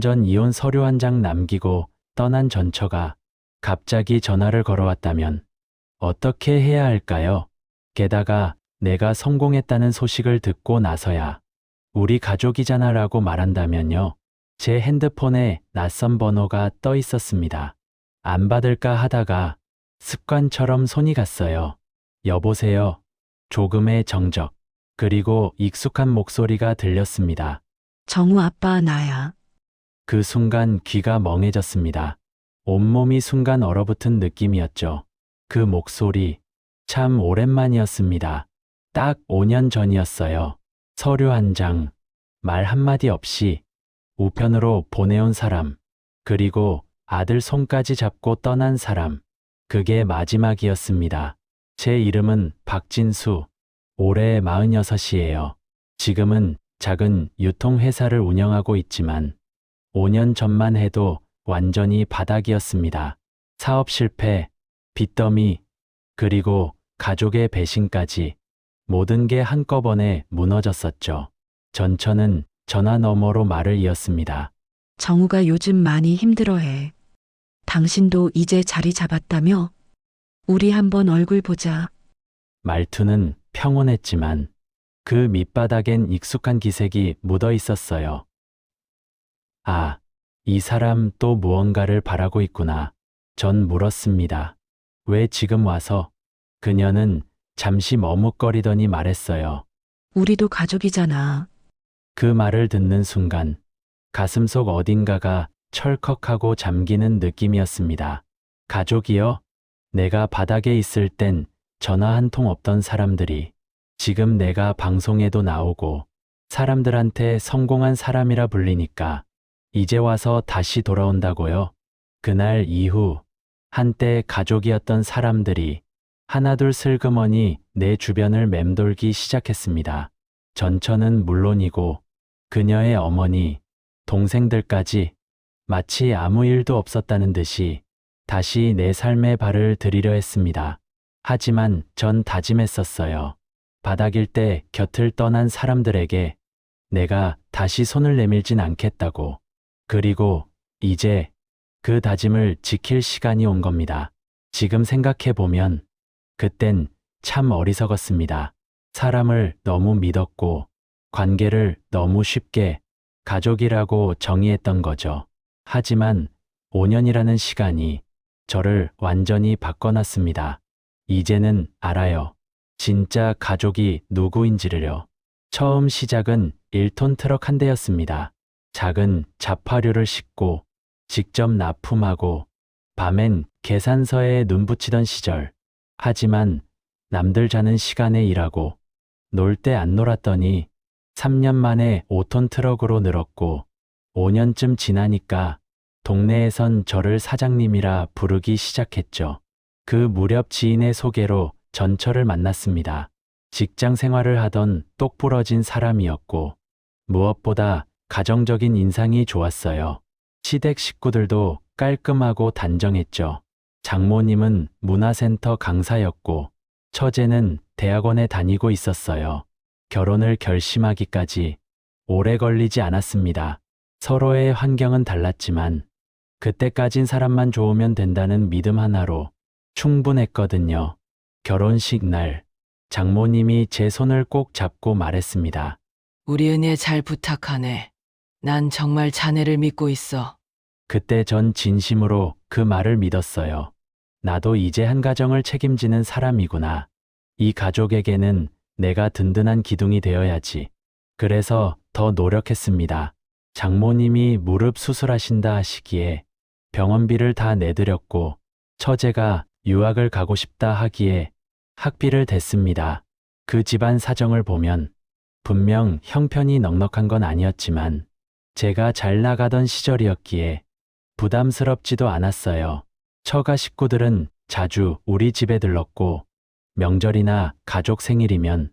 전 이혼 서류 한 장 남기고 떠난 전처가 갑자기 전화를 걸어왔다면 어떻게 해야 할까요? 게다가 내가 성공했다는 소식을 듣고 나서야 우리 가족이잖아라고 말한다면요. 제 핸드폰에 낯선 번호가 떠 있었습니다. 안 받을까 하다가 습관처럼 손이 갔어요. 여보세요. 조금의 정적, 그리고 익숙한 목소리가 들렸습니다. 정우 아빠 나야. 그 순간 귀가 멍해졌습니다. 온몸이 순간 얼어붙은 느낌이었죠. 그 목소리, 참 오랜만이었습니다. 딱 5년 전이었어요. 서류 한 장, 말 한마디 없이 우편으로 보내온 사람, 그리고 아들 손까지 잡고 떠난 사람, 그게 마지막이었습니다. 제 이름은 박진수, 올해 46이에요. 지금은 작은 유통회사를 운영하고 있지만 5년 전만 해도 완전히 바닥이었습니다. 사업 실패, 빚더미, 그리고 가족의 배신까지 모든 게 한꺼번에 무너졌었죠. 전처는 전화 너머로 말을 이었습니다. 정우가 요즘 많이 힘들어해. 당신도 이제 자리 잡았다며? 우리 한번 얼굴 보자. 말투는 평온했지만 그 밑바닥엔 익숙한 기색이 묻어 있었어요. 아, 이 사람 또 무언가를 바라고 있구나. 전 물었습니다. 왜 지금 와서? 그녀는 잠시 머뭇거리더니 말했어요. 우리도 가족이잖아. 그 말을 듣는 순간 가슴속 어딘가가 철컥하고 잠기는 느낌이었습니다. 가족이요? 내가 바닥에 있을 땐 전화 한 통 없던 사람들이 지금 내가 방송에도 나오고 사람들한테 성공한 사람이라 불리니까 이제 와서 다시 돌아온다고요? 그날 이후 한때 가족이었던 사람들이 하나둘 슬그머니 내 주변을 맴돌기 시작했습니다. 전처는 물론이고 그녀의 어머니, 동생들까지 마치 아무 일도 없었다는 듯이 다시 내 삶에 발을 들이려 했습니다. 하지만 전 다짐했었어요. 바닥일 때 곁을 떠난 사람들에게 내가 다시 손을 내밀진 않겠다고. 그리고 이제 그 다짐을 지킬 시간이 온 겁니다. 지금 생각해보면 그땐 참 어리석었습니다. 사람을 너무 믿었고 관계를 너무 쉽게 가족이라고 정의했던 거죠. 하지만 5년이라는 시간이 저를 완전히 바꿔놨습니다. 이제는 알아요. 진짜 가족이 누구인지를요. 처음 시작은 1톤 트럭 한 대였습니다. 작은 자파류를 싣고 직접 납품하고 밤엔 계산서에 눈 붙이던 시절. 하지만 남들 자는 시간에 일하고 놀 때 안 놀았더니 3년 만에 5톤 트럭으로 늘었고 5년쯤 지나니까 동네에선 저를 사장님이라 부르기 시작했죠. 그 무렵 지인의 소개로 전처를 만났습니다. 직장 생활을 하던 똑부러진 사람이었고 무엇보다 가정적인 인상이 좋았어요. 시댁 식구들도 깔끔하고 단정했죠. 장모님은 문화센터 강사였고 처제는 대학원에 다니고 있었어요. 결혼을 결심하기까지 오래 걸리지 않았습니다. 서로의 환경은 달랐지만 그때까진 사람만 좋으면 된다는 믿음 하나로 충분했거든요. 결혼식 날 장모님이 제 손을 꼭 잡고 말했습니다. 우리 은혜 잘 부탁하네. 난 정말 자네를 믿고 있어. 그때 전 진심으로 그 말을 믿었어요. 나도 이제 한 가정을 책임지는 사람이구나. 이 가족에게는 내가 든든한 기둥이 되어야지. 그래서 더 노력했습니다. 장모님이 무릎 수술하신다 하시기에 병원비를 다 내드렸고 처제가 유학을 가고 싶다 하기에 학비를 댔습니다. 그 집안 사정을 보면 분명 형편이 넉넉한 건 아니었지만 제가 잘 나가던 시절이었기에 부담스럽지도 않았어요. 처가 식구들은 자주 우리 집에 들렀고 명절이나 가족 생일이면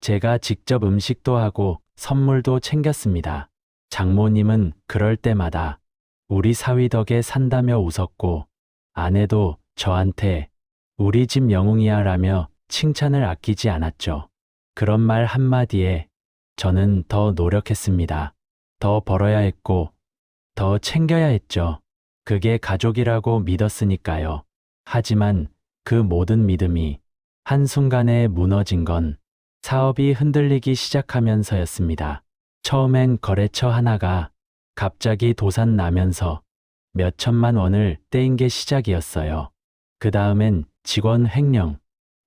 제가 직접 음식도 하고 선물도 챙겼습니다. 장모님은 그럴 때마다 우리 사위 덕에 산다며 웃었고 아내도 저한테 우리 집 영웅이야 라며 칭찬을 아끼지 않았죠. 그런 말 한마디에 저는 더 노력했습니다. 더 벌어야 했고 더 챙겨야 했죠. 그게 가족이라고 믿었으니까요. 하지만 그 모든 믿음이 한순간에 무너진 건 사업이 흔들리기 시작하면서였습니다. 처음엔 거래처 하나가 갑자기 도산 나면서 몇 천만 원을 떼인 게 시작이었어요. 그 다음엔 직원 횡령,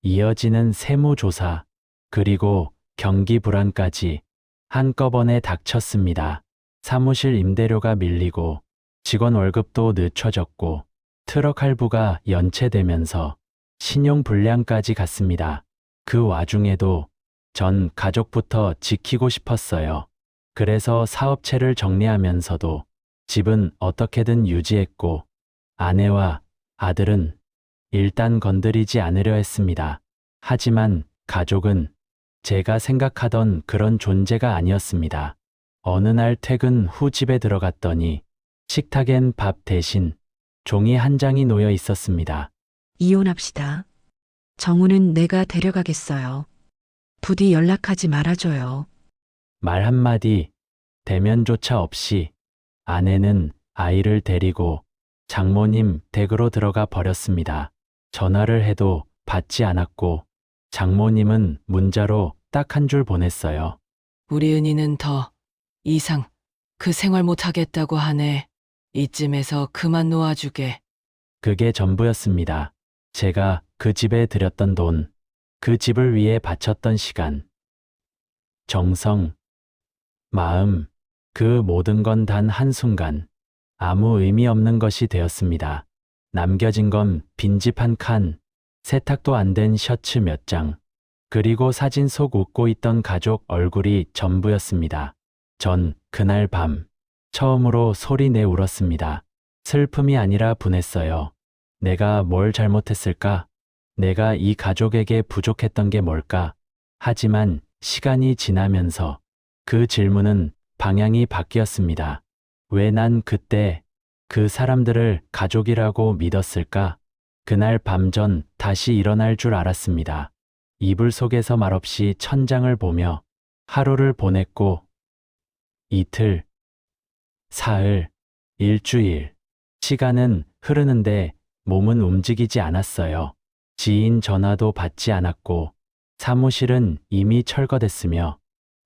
이어지는 세무조사, 그리고 경기 불안까지 한꺼번에 닥쳤습니다. 사무실 임대료가 밀리고 직원 월급도 늦춰졌고 트럭 할부가 연체되면서 신용 불량까지 갔습니다. 그 와중에도 전 가족부터 지키고 싶었어요. 그래서 사업체를 정리하면서도 집은 어떻게든 유지했고 아내와 아들은 일단 건드리지 않으려 했습니다. 하지만 가족은 제가 생각하던 그런 존재가 아니었습니다. 어느 날 퇴근 후 집에 들어갔더니 식탁엔 밥 대신 종이 한 장이 놓여 있었습니다. 이혼합시다. 정우는 내가 데려가겠어요. 부디 연락하지 말아줘요. 말 한마디 대면조차 없이 아내는 아이를 데리고 장모님 댁으로 들어가 버렸습니다. 전화를 해도 받지 않았고 장모님은 문자로 딱 한 줄 보냈어요. 우리 은희는 더 이상 그 생활 못 하겠다고 하네. 이쯤에서 그만 놓아주게. 그게 전부였습니다. 제가 그 집에 들였던 돈, 그 집을 위해 바쳤던 시간, 정성, 마음, 그 모든 건 단 한순간 아무 의미 없는 것이 되었습니다. 남겨진 건 빈집 한 칸, 세탁도 안 된 셔츠 몇 장, 그리고 사진 속 웃고 있던 가족 얼굴이 전부였습니다. 전 그날 밤 처음으로 소리 내 울었습니다. 슬픔이 아니라 분했어요. 내가 뭘 잘못했을까? 내가 이 가족에게 부족했던 게 뭘까? 하지만 시간이 지나면서 그 질문은 방향이 바뀌었습니다. 왜 난 그때 그 사람들을 가족이라고 믿었을까? 그날 밤 전 다시 일어날 줄 알았습니다. 이불 속에서 말없이 천장을 보며 하루를 보냈고 이틀, 사흘, 일주일, 시간은 흐르는데 몸은 움직이지 않았어요. 지인 전화도 받지 않았고 사무실은 이미 철거됐으며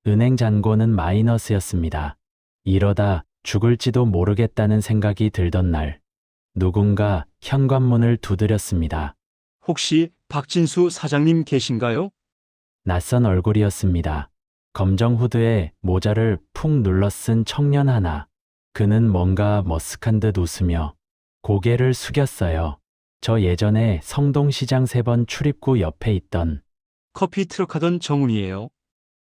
은행 잔고는 마이너스였습니다. 이러다 죽을지도 모르겠다는 생각이 들던 날, 누군가 현관문을 두드렸습니다. 혹시 박진수 사장님 계신가요? 낯선 얼굴이었습니다. 검정 후드에 모자를 푹 눌러 쓴 청년 하나. 그는 뭔가 머쓱한 듯 웃으며 고개를 숙였어요. 저 예전에 성동시장 3번 출입구 옆에 있던 커피 트럭 하던 정훈이에요.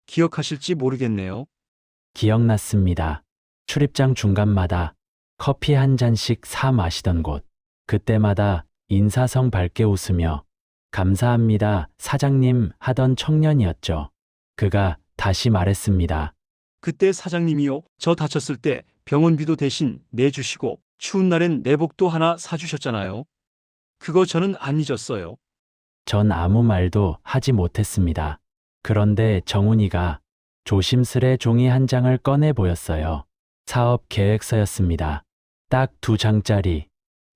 기억하실지 모르겠네요. 기억났습니다. 출입장 중간마다 커피 한 잔씩 사 마시던 곳. 그때마다 인사성 밝게 웃으며 감사합니다, 사장님 하던 청년이었죠. 그가 다시 말했습니다. 그때 사장님이요. 저 다쳤을 때 병원비도 대신 내주시고 추운 날엔 내복도 하나 사주셨잖아요. 그거 저는 안 잊었어요. 전 아무 말도 하지 못했습니다. 그런데 정훈이가 조심스레 종이 한 장을 꺼내 보였어요. 사업 계획서였습니다. 딱 2장짜리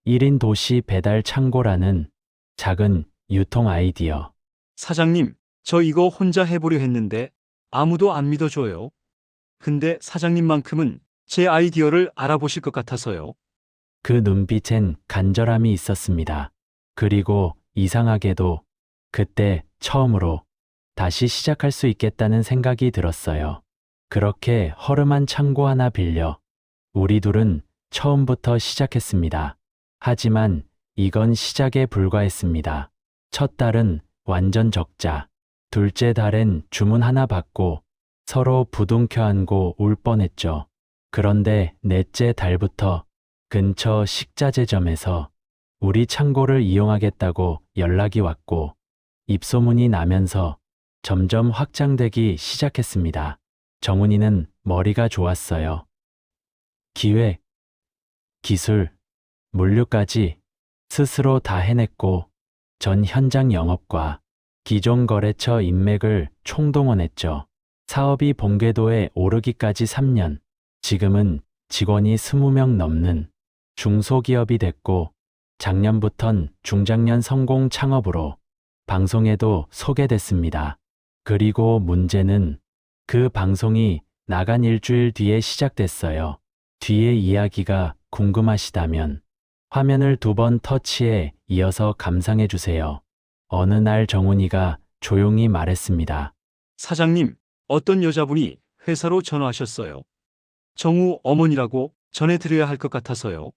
1인 도시 배달 창고라는 작은 유통 아이디어. 사장님, 저 이거 혼자 해보려 했는데 아무도 안 믿어줘요. 근데 사장님만큼은 제 아이디어를 알아보실 것 같아서요. 그 눈빛엔 간절함이 있었습니다. 그리고 이상하게도 그때 처음으로 다시 시작할 수 있겠다는 생각이 들었어요. 그렇게 허름한 창고 하나 빌려 우리 둘은 처음부터 시작했습니다. 하지만 이건 시작에 불과했습니다. 첫 달은 완전 적자. 둘째 달엔 주문 하나 받고 서로 부둥켜 안고 울 뻔했죠. 그런데 넷째 달부터 근처 식자재점에서 우리 창고를 이용하겠다고 연락이 왔고 입소문이 나면서 점점 확장되기 시작했습니다. 정훈이는 머리가 좋았어요. 기획, 기술, 물류까지 스스로 다 해냈고 전 현장 영업과 기존 거래처 인맥을 총동원했죠. 사업이 본궤도에 오르기까지 3년, 지금은 직원이 20명 넘는 중소기업이 됐고 작년부턴 중장년 성공 창업으로 방송에도 소개됐습니다. 그리고 문제는 그 방송이 나간 일주일 뒤에 시작됐어요. 뒤의 이야기가 궁금하시다면 화면을 2번 터치해 이어서 감상해 주세요. 어느 날 정훈이가 조용히 말했습니다. 사장님, 어떤 여자분이 회사로 전화하셨어요. 정우 어머니라고 전해드려야 할 것 같아서요.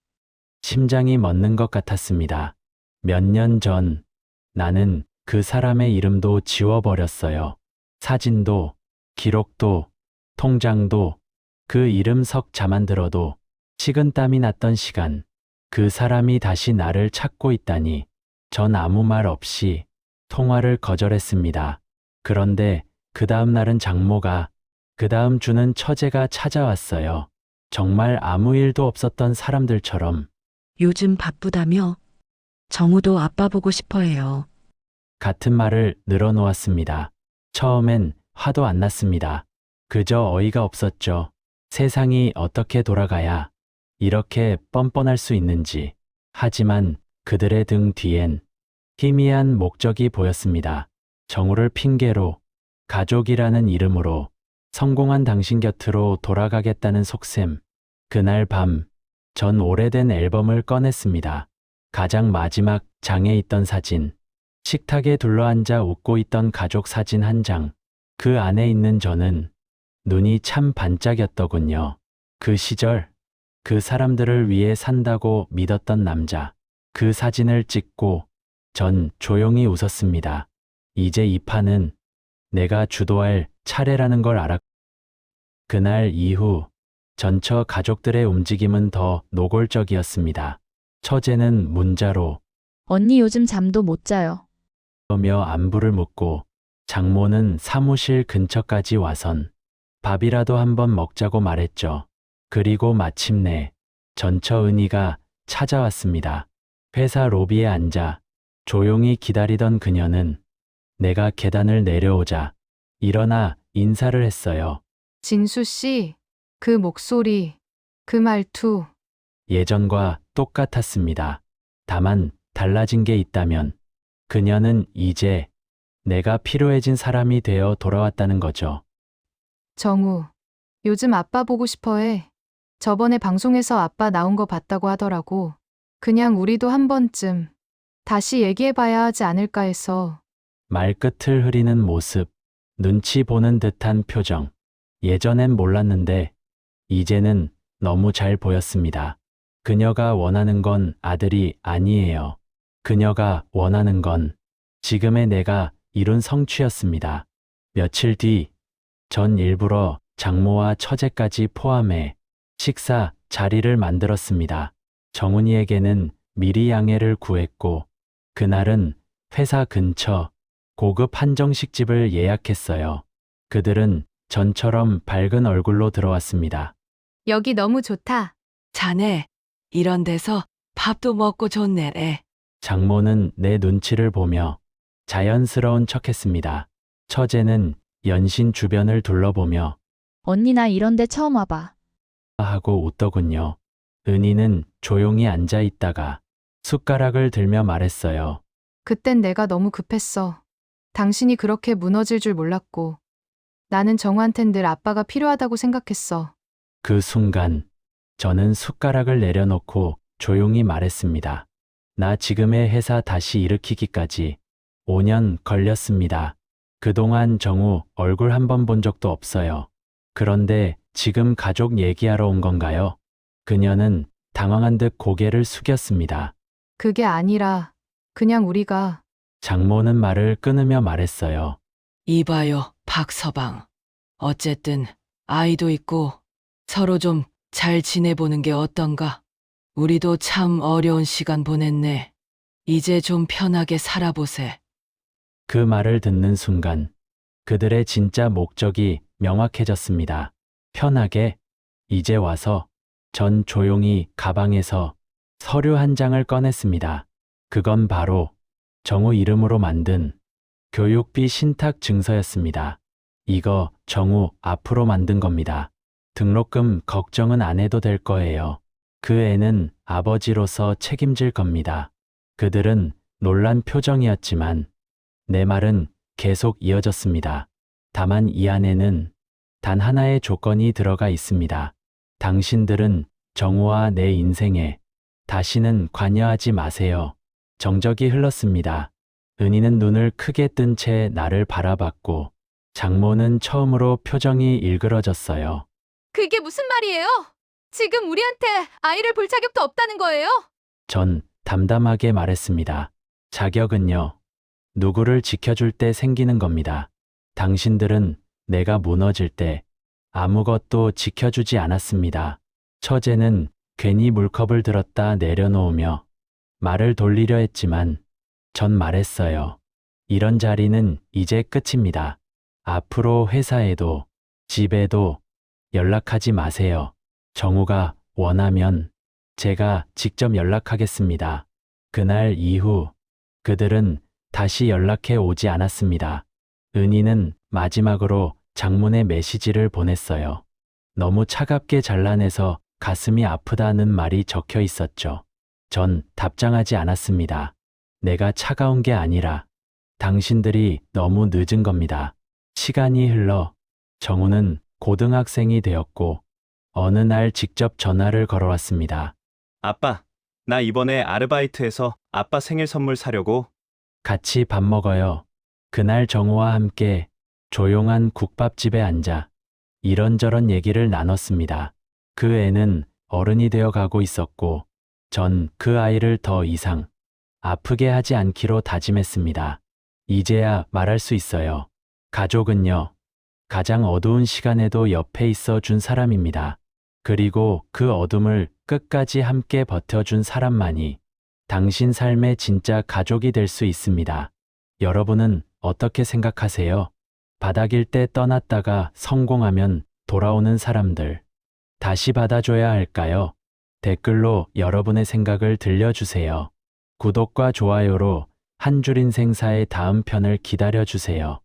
심장이 멎는 것 같았습니다. 몇 년 전 나는 그 사람의 이름도 지워버렸어요. 사진도, 기록도, 통장도, 그 이름 석자만 들어도 식은땀이 났던 시간. 그 사람이 다시 나를 찾고 있다니. 전 아무 말 없이 통화를 거절했습니다. 그런데 그 다음 날은 장모가, 그 다음 주는 처제가 찾아왔어요. 정말 아무 일도 없었던 사람들처럼. 요즘 바쁘다며? 정우도 아빠 보고 싶어 해요. 같은 말을 늘어놓았습니다. 처음엔 화도 안 났습니다. 그저 어이가 없었죠. 세상이 어떻게 돌아가야 이렇게 뻔뻔할 수 있는지. 하지만 그들의 등 뒤엔 희미한 목적이 보였습니다. 정우를 핑계로 가족이라는 이름으로 성공한 당신 곁으로 돌아가겠다는 속셈. 그날 밤, 전 오래된 앨범을 꺼냈습니다. 가장 마지막 장에 있던 사진. 식탁에 둘러앉아 웃고 있던 가족 사진 한 장. 그 안에 있는 저는 눈이 참 반짝였더군요. 그 시절, 그 사람들을 위해 산다고 믿었던 남자. 그 사진을 찍고 전 조용히 웃었습니다. 이제 이 판은 내가 주도할 차례라는 걸 알았고, 그날 이후 전처 가족들의 움직임은 더 노골적이었습니다. 처제는 문자로 언니 요즘 잠도 못 자요. 며 안부를 묻고, 장모는 사무실 근처까지 와선 밥이라도 한번 먹자고 말했죠. 그리고 마침내 전처 은희가 찾아왔습니다. 회사 로비에 앉아 조용히 기다리던 그녀는 내가 계단을 내려오자 일어나 인사를 했어요. 진수 씨, 그 목소리, 그 말투, 예전과 똑같았습니다. 다만 달라진 게 있다면 그녀는 이제 내가 필요해진 사람이 되어 돌아왔다는 거죠. 정우. 요즘 아빠 보고 싶어 해. 저번에 방송에서 아빠 나온 거 봤다고 하더라고. 그냥 우리도 한 번쯤 다시 얘기해봐야 하지 않을까 해서. 말끝을 흐리는 모습, 눈치 보는 듯한 표정. 예전엔 몰랐는데 이제는 너무 잘 보였습니다. 그녀가 원하는 건 아들이 아니에요. 그녀가 원하는 건 지금의 내가 이룬 성취였습니다. 며칠 뒤, 전 일부러 장모와 처제까지 포함해 식사 자리를 만들었습니다. 정훈이에게는 미리 양해를 구했고, 그날은 회사 근처 고급 한정식집을 예약했어요. 그들은 전처럼 밝은 얼굴로 들어왔습니다. 여기 너무 좋다. 자네, 이런 데서 밥도 먹고 좋네래. 장모는 내 눈치를 보며 자연스러운 척했습니다. 처제는 연신 주변을 둘러보며 언니 나 이런 데 처음 와봐. 하고 웃더군요. 은희는 조용히 앉아 있다가 숟가락을 들며 말했어요. 그땐 내가 너무 급했어. 당신이 그렇게 무너질 줄 몰랐고. 나는 정우한텐 늘 아빠가 필요하다고 생각했어. 그 순간 저는 숟가락을 내려놓고 조용히 말했습니다. 나 지금의 회사 다시 일으키기까지 5년 걸렸습니다. 그동안 정우 얼굴 한 번 본 적도 없어요. 그런데 지금 가족 얘기하러 온 건가요? 그녀는 당황한 듯 고개를 숙였습니다. 그게 아니라 그냥 우리가 장모는 말을 끊으며 말했어요. 이봐요, 박서방. 어쨌든 아이도 있고 서로 좀 잘 지내보는 게 어떤가? 우리도 참 어려운 시간 보냈네. 이제 좀 편하게 살아보세. 그 말을 듣는 순간 그들의 진짜 목적이 명확해졌습니다. 편하게, 이제 와서. 전 조용히 가방에서 서류 한 장을 꺼냈습니다. 그건 바로 정우 이름으로 만든 교육비 신탁 증서였습니다. 이거 정우 앞으로 만든 겁니다. 등록금 걱정은 안 해도 될 거예요. 그 애는 아버지로서 책임질 겁니다. 그들은 놀란 표정이었지만 내 말은 계속 이어졌습니다. 다만 이 안에는 단 하나의 조건이 들어가 있습니다. 당신들은 정우와 내 인생에 다시는 관여하지 마세요. 정적이 흘렀습니다. 은희는 눈을 크게 뜬 채 나를 바라봤고 장모는 처음으로 표정이 일그러졌어요. 그게 무슨 말이에요? 지금 우리한테 아이를 볼 자격도 없다는 거예요? 전 담담하게 말했습니다. 자격은요, 누구를 지켜줄 때 생기는 겁니다. 당신들은 내가 무너질 때 아무것도 지켜주지 않았습니다. 처제는 괜히 물컵을 들었다 내려놓으며 말을 돌리려 했지만 전 말했어요. 이런 자리는 이제 끝입니다. 앞으로 회사에도 집에도 연락하지 마세요. 정우가 원하면 제가 직접 연락하겠습니다. 그날 이후 그들은 다시 연락해 오지 않았습니다. 은희는 마지막으로 장문의 메시지를 보냈어요. 너무 차갑게 잘라내서 가슴이 아프다는 말이 적혀 있었죠. 전 답장하지 않았습니다. 내가 차가운 게 아니라 당신들이 너무 늦은 겁니다. 시간이 흘러 정우는 고등학생이 되었고 어느 날 직접 전화를 걸어왔습니다. 아빠, 나 이번에 아르바이트해서 아빠 생일 선물 사려고. 같이 밥 먹어요. 그날 정우와 함께 조용한 국밥집에 앉아 이런저런 얘기를 나눴습니다. 그 애는 어른이 되어 가고 있었고 전 그 아이를 더 이상 아프게 하지 않기로 다짐했습니다. 이제야 말할 수 있어요. 가족은요, 가장 어두운 시간에도 옆에 있어 준 사람입니다. 그리고 그 어둠을 끝까지 함께 버텨준 사람만이 당신 삶의 진짜 가족이 될 수 있습니다. 여러분은 어떻게 생각하세요? 바닥일 때 떠났다가 성공하면 돌아오는 사람들, 다시 받아줘야 할까요? 댓글로 여러분의 생각을 들려주세요. 구독과 좋아요로 한 줄 인생사의 다음 편을 기다려주세요.